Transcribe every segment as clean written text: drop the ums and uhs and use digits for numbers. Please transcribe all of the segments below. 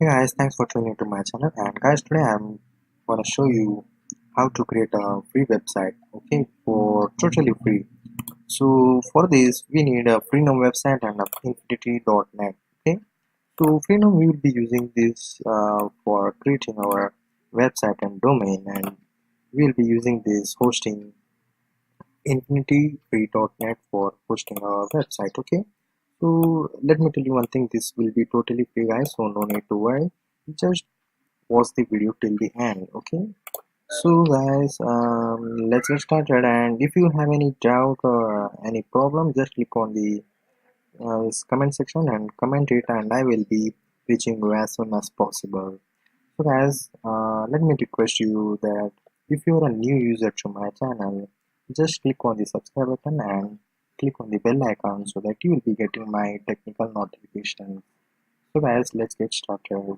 Hey guys, thanks for tuning to my channel. And guys, today I'm gonna show you how to create a free website, okay, for totally free. So for this, we need a Freenom website and a infinity.net. Okay, so Freenom we will be using this for creating our website and domain, and we'll be using this hosting infinity.net for hosting our website. Okay, so let me tell you one thing. This will be totally free, guys. So no need to worry. Just watch the video till the end. Okay, so guys, let's get started. And if you have any doubt or any problem, just click on the this comment section and comment it, and I will be reaching you as soon as possible. So guys, let me request you that if you are a new user to my channel, just click on the subscribe button and click on the bell icon so that you will be getting my technical notifications. So guys, let's get started.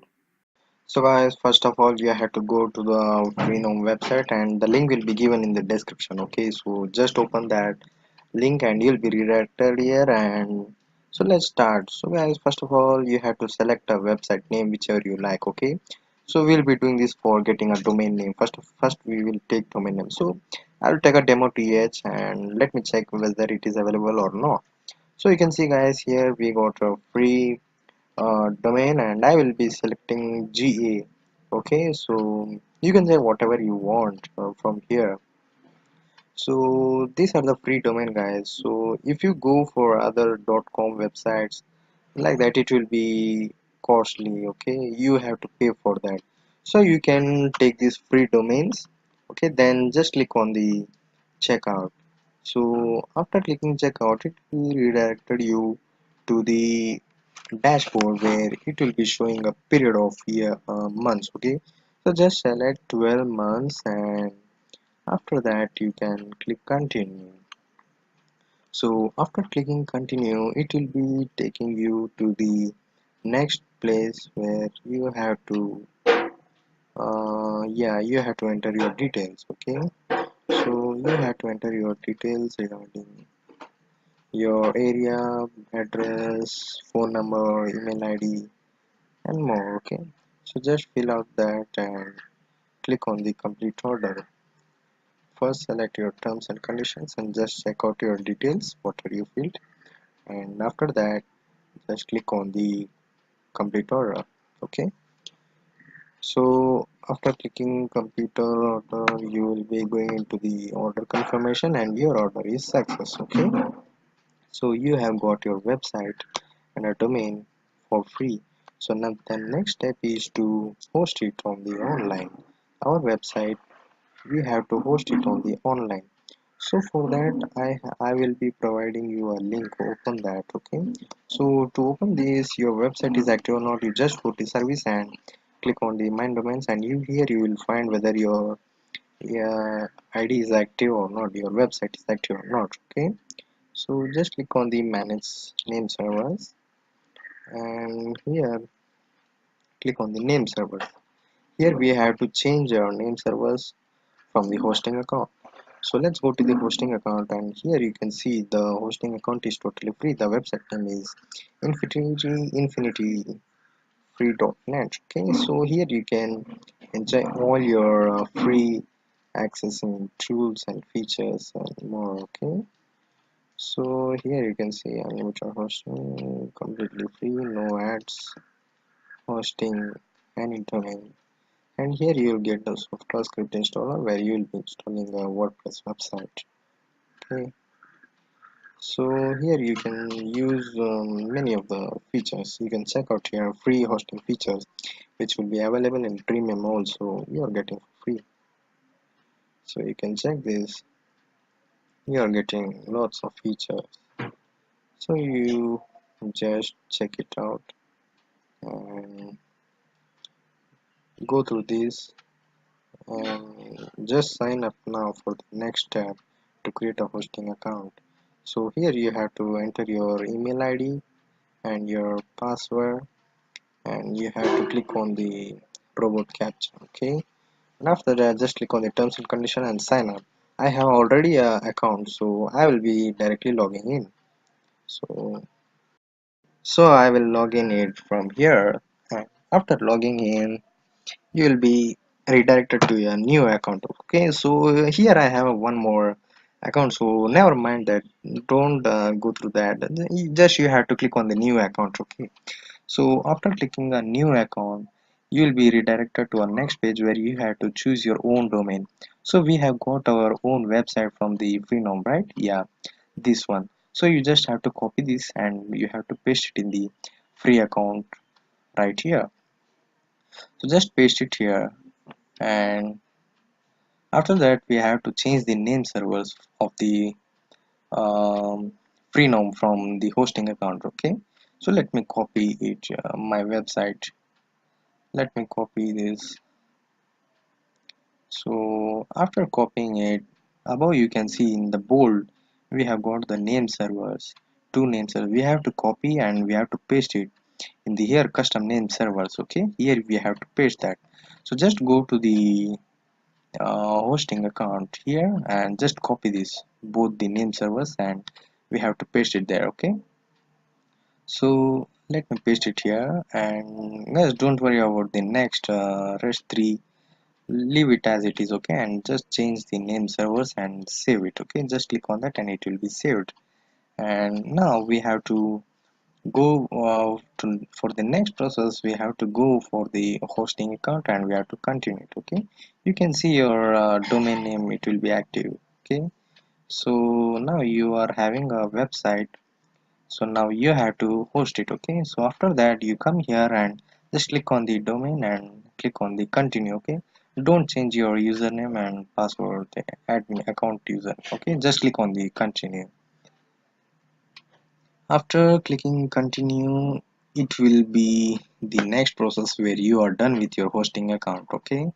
So guys, first of all, you have to go to the Freenom website, and the link will be given in the description. Okay, so just open that link and you'll be redirected here. And so let's start. So guys, first of all, you have to select a website name whichever you like. Okay, so we'll be doing this for getting a domain name. First we will take domain name. So I'll take a demo th and let me check whether it is available or not. So you can see guys, here we got a free domain, and I will be selecting GA. Okay, so you can say whatever you want from here. So these are the free domain, guys. So if you go for other .com websites like that, it will be costly. Okay, you have to pay for that. So you can take these free domains. Okay, then just click on the checkout. So after clicking checkout, it will redirected you to the dashboard where it will be showing a period of year months. Okay, so just select 12 months, and after that you can click continue. So after clicking continue, it will be taking you to the next place where you have to yeah, you have to enter your details. Okay, so you have to enter your details regarding your area, address, phone number, email id, and more. Okay, so just fill out that and click on the complete order. First select your terms and conditions and just check out your details whatever you filled, and after that just click on the complete order. Okay, so after clicking complete order, you will be going into the order confirmation and your order is success. Okay, so you have got your website and a domain for free. So now the next step is to host it on the online. Our website, we have to host it on the online. So for that, I will be providing you a link. Open that. Okay, so to open this, your website is active or not, you just go to service and click on the main domains, and you here you will find whether your id is active or not, your website is active or not. Okay, so just click on the manage name servers, and here click on the name server. Here we have to change our name servers from the hosting account. So let's go to the hosting account, and here you can see the hosting account is totally free. The website name is infinity free.net. Okay, so here you can enjoy all your free accessing tools and features and more. Okay, so here you can see unlimited hosting, completely free, no ads, hosting any domain. And here you will get the software script installer where you will be installing a WordPress website. Okay, so here you can use many of the features. You can check out here free hosting features which will be available in premium also. You are getting for free. So you can check this. You are getting lots of features. So you just check it out and go through this and just sign up now for the next step to create a hosting account. So here you have to enter your email id and your password, and you have to click on the robot captcha. Okay, and after that just click on the terms and condition and sign up. I have already a account, so I will be directly logging in. So I will log in it from here, and After logging in, you will be redirected to your new account. Okay, so here I have one more account, so never mind that. Don't go through that. Just you have to click on the new account. Okay, so after clicking a new account, you will be redirected to our next page where you have to choose your own domain. So we have got our own website from the Freenom, right? Yeah, this one. So you just have to copy this and you have to paste it in the free account right here. So just paste it here, and after that we have to change the name servers of the um, Freenom from the hosting account. Okay, so let me copy it, my website. Let me copy this. So after copying it, above you can see in the bold we have got the name servers, two name servers. We have to copy and we have to paste it in the here custom name servers. Okay, here we have to paste that. So just go to the hosting account here and just copy this both the name servers and we have to paste it there. Okay, so let me paste it here, and guys, don't worry about the next rest 3. Leave it as it is. Okay, and just change the name servers and save it. Okay, just click on that and it will be saved. And now we have to go for the next process. We have to go for the hosting account and we have to continue it. Okay, you can see your domain name, it will be active. Okay, so now you are having a website, so now you have to host it. Okay, so after that you come here and just click on the domain and click on the continue. Okay, don't change your username and password, the admin account user. Okay, just click on the continue. After clicking continue, it will be the next process where you are done with your hosting account. Okay,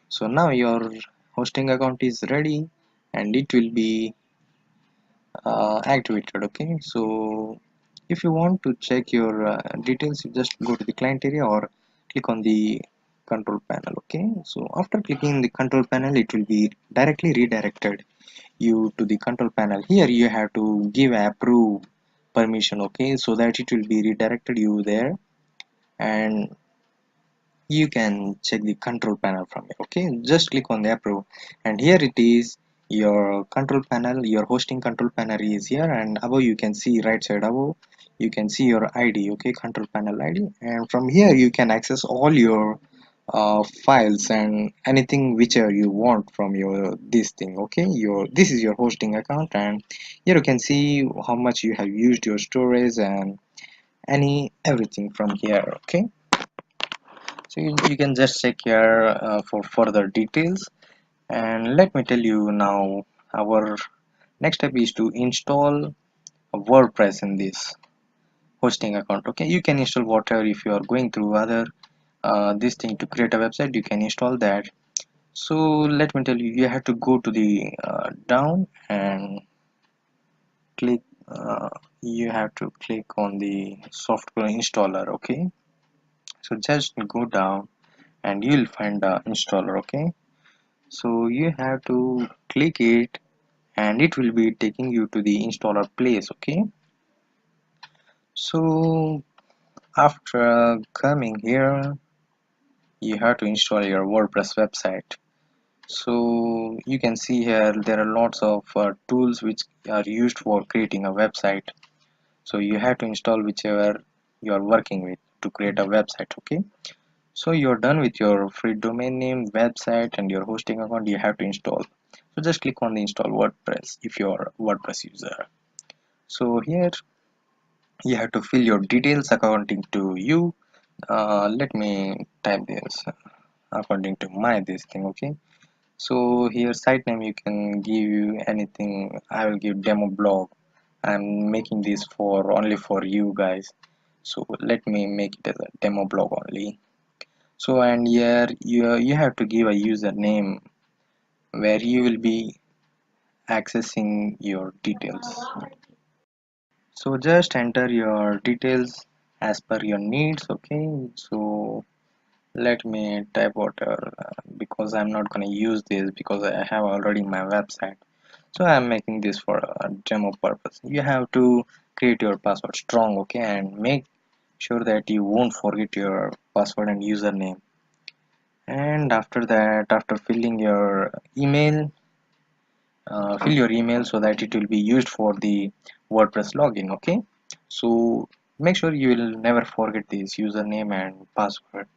so now your hosting account is ready and it will be activated. Okay, so if you want to check your details, you just go to the client area or click on the control panel. Okay, so after clicking the control panel, it will be directly redirected you to the control panel. Here you have to give approve permission. Okay, so that it will be redirected you there, and you can check the control panel from here. Okay, just click on the approve and here it is, your control panel, your hosting control panel is here, and above you can see right side above you can see your id. Okay, control panel id, and from here you can access all your files and anything whichever you want from your this thing. Okay, your this is your hosting account, and here you can see how much you have used your storage and any everything from here. Okay, so you can just check here for further details. And let me tell you now, our next step is to install a WordPress in this hosting account. Okay, you can install whatever. If you are going through other this thing to create a website, you can install that. So let me tell you, you have to go to the down and click you have to click on the software installer. Okay, so just go down and you'll find the installer. Okay, so you have to click it and it will be taking you to the installer place. Okay, so after coming here, you have to install your WordPress website. So you can see here there are lots of tools which are used for creating a website. So you have to install whichever you are working with to create a website. Okay, so you're done with your free domain name, website, and your hosting account. You have to install. So just click on the install WordPress if you're a WordPress user. So here you have to fill your details according to you. Let me type this according to my this thing. Okay, so here site name you can give you anything. I will give demo blog. I'm making this for only for you guys, so let me make it as a demo blog only. So and here you have to give a username where you will be accessing your details. So just enter your details as per your needs. Okay, so let me type whatever because I'm not going to use this because I have already my website, so I'm making this for a demo purpose. You have to create your password strong. Okay, and make sure that you won't forget your password and username. And after that, after filling your email, fill your email so that it will be used for the WordPress login. Okay, so make sure you will never forget this username and password.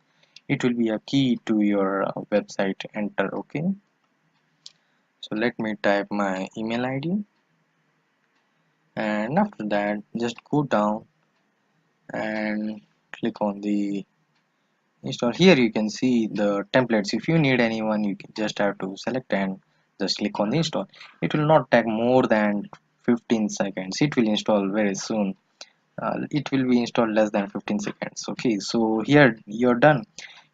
It will be a key to your website enter. Okay, so let me type my email ID, and after that just go down and click on the install. Here you can see the templates. If you need anyone, you can just have to select and just click on the install. It will not take more than 15 seconds. It will install very soon. It will be installed less than 15 seconds. Okay, so here you're done.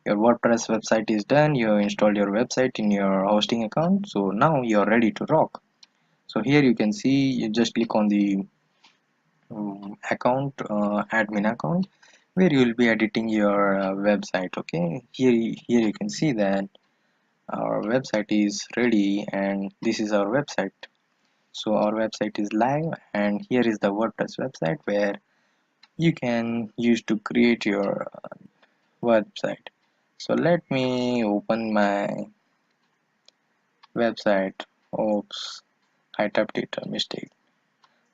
Your WordPress website is done. You installed your website in your hosting account, so now you're ready to rock. So here you can see, you just click on the account, admin account, where you will be editing your website. Okay, here you can see that our website is ready, and this is our website. So our website is live, and here is the WordPress website where you can use to create your website. So let me open my website. Oops, I typed it a mistake.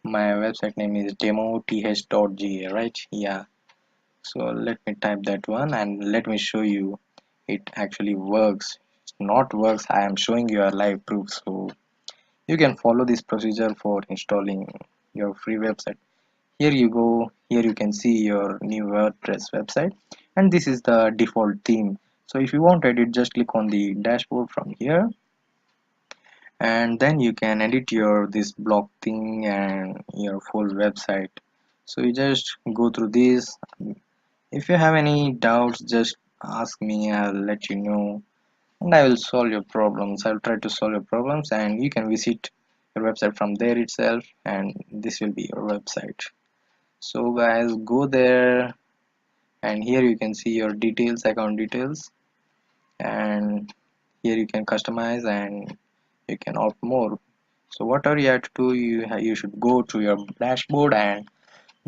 My website name is demo.th.ga, right? Yeah, so let me type that one and let me show you it actually works. It's not works, I am showing you a live proof, so you can follow this procedure for installing your free website. Here you go, here you can see your new WordPress website, and this is the default theme. So if you want to edit, just click on the dashboard from here, and then you can edit your this block thing and your full website. So you just go through this. If you have any doubts, just ask me, I'll let you know, and I will solve your problems. I'll try to solve your problems, and you can visit your website from there itself, and this will be your website. So guys, go there, and here you can see your details, account details, and here you can customize and you can opt more. So whatever you have to do, you should go to your dashboard and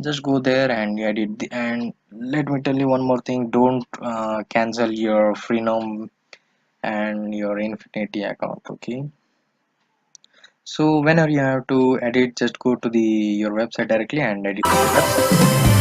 just go there and edit and let me tell you one more thing, don't cancel your freenom and your infinity account. Okay, so whenever you have to edit, just go to the your website directly and edit your website.